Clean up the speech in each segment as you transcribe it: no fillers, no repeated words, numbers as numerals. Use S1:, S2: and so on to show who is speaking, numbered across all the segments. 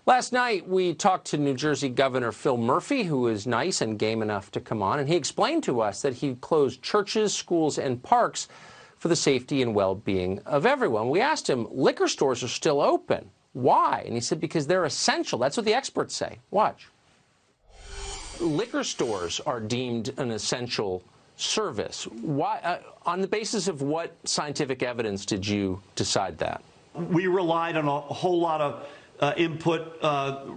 S1: Last night, we talked to New Jersey Governor Phil Murphy, who is nice and game enough to come on, and he explained to us that he closed churches, schools, and parks for the safety and well-being of everyone. We asked him, liquor stores are still open. Why? And he said, because they're essential. That's what the experts say. Watch. Liquor stores are deemed an essential service. Why? On the basis of what scientific evidence did you decide that?
S2: We relied on a whole lot of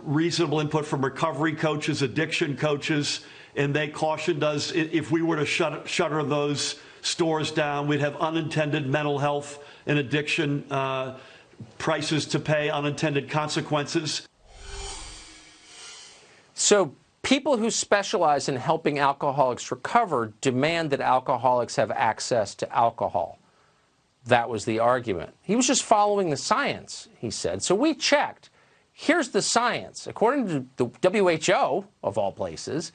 S2: reasonable input from recovery coaches, addiction coaches, and they cautioned us if we were to shutter those stores down, we'd have unintended mental health and addiction prices to pay, unintended consequences.
S1: So people who specialize in helping alcoholics recover demand that alcoholics have access to alcohol. That was the argument. He was just following the science, he said. So we checked. Here's the science. According to the WHO, of all places,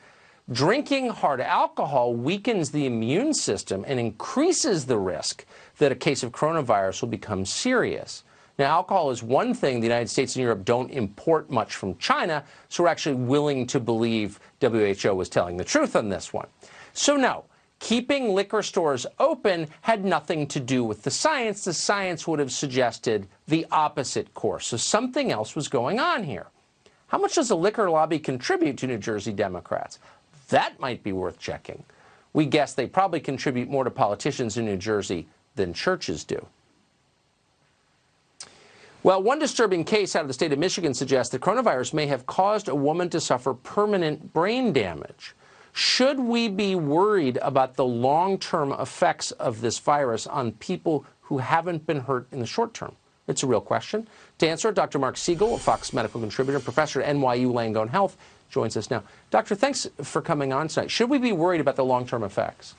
S1: drinking hard alcohol weakens the immune system and increases the risk that a case of coronavirus will become serious. Now, alcohol is one thing the United States and Europe don't import much from China, so we're actually willing to believe WHO was telling the truth on this one. So no, keeping liquor stores open had nothing to do with the science. The science would have suggested the opposite course. So something else was going on here. How much does the liquor lobby contribute to New Jersey Democrats? That might be worth checking. We guess they probably contribute more to politicians in New Jersey than churches do. Well, one disturbing case out of the state of Michigan suggests that coronavirus may have caused a woman to suffer permanent brain damage. Should we be worried about the long-term effects of this virus on people who haven't been hurt in the short term? It's a real question. To answer it, Dr. Mark Siegel, a Fox medical contributor, professor at NYU Langone Health, joins us now. Doctor, thanks for coming on tonight. Should we be worried about the long-term effects?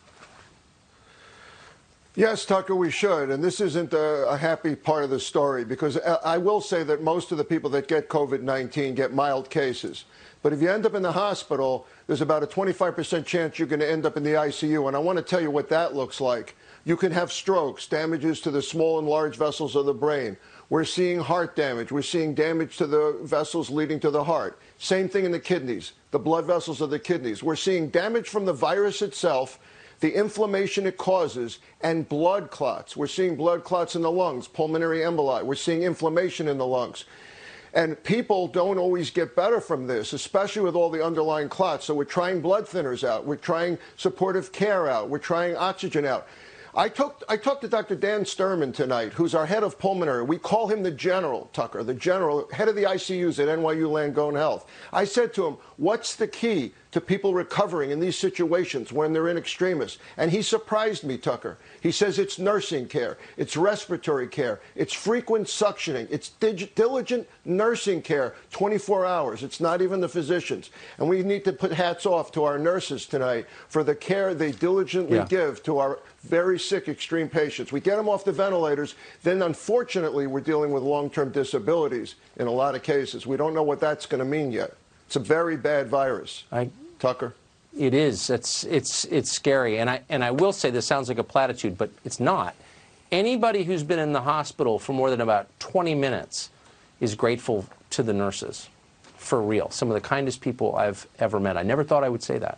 S3: Yes, Tucker, we should. And this isn't a happy part of the story, because I will say that most of the people that get COVID-19 get mild cases. But if you end up in the hospital, there's about a 25% chance you're going to end up in the ICU. And I want to tell you what that looks like. You can have strokes, damages to the small and large vessels of the brain. We're seeing heart damage. We're seeing damage to the vessels leading to the heart. Same thing in the kidneys, the blood vessels of the kidneys. We're seeing damage from the virus itself, the inflammation it causes, and blood clots. We're seeing blood clots in the lungs, pulmonary emboli. We're seeing inflammation in the lungs. And people don't always get better from this, especially with all the underlying clots. So we're trying blood thinners out. We're trying supportive care out. We're trying oxygen out. I talked to Dr. Dan Sturman tonight, who's our head of pulmonary. We call him the general, Tucker, the general, head of the ICUs at NYU Langone Health. I said to him, what's the key to people recovering in these situations when they're in extremis? And he surprised me, Tucker. He says it's nursing care, it's respiratory care, it's frequent suctioning, it's diligent nursing care, 24 hours. It's not even the physicians. And we need to put hats off to our nurses tonight for the care they diligently give to our very sick, extreme patients. We get them off the ventilators, then unfortunately we're dealing with long-term disabilities in a lot of cases. We don't know what that's going to mean yet. It's a very bad virus. Tucker?
S1: It is. It's scary. And I will say this sounds like a platitude, but it's not. Anybody who's been in the hospital for more than about 20 minutes is grateful to the nurses. For real. Some of the kindest people I've ever met. I never thought I would say that,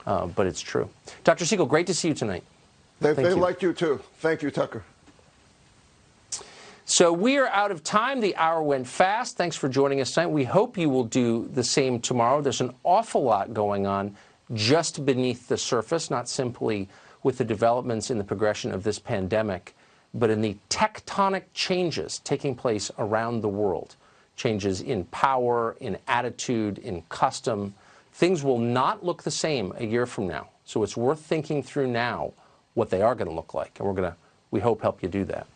S1: but it's true. Dr. Siegel, great to see you tonight.
S3: They like you too. Thank you, Tucker.
S1: So we are out of time. The hour went fast. Thanks for joining us tonight. We hope you will do the same tomorrow. There's an awful lot going on just beneath the surface, not simply with the developments in the progression of this pandemic, but in the tectonic changes taking place around the world. Changes in power, in attitude, in custom. Things will not look the same a year from now. So it's worth thinking through now what they are going to look like. And we're going to, we hope, help you do that.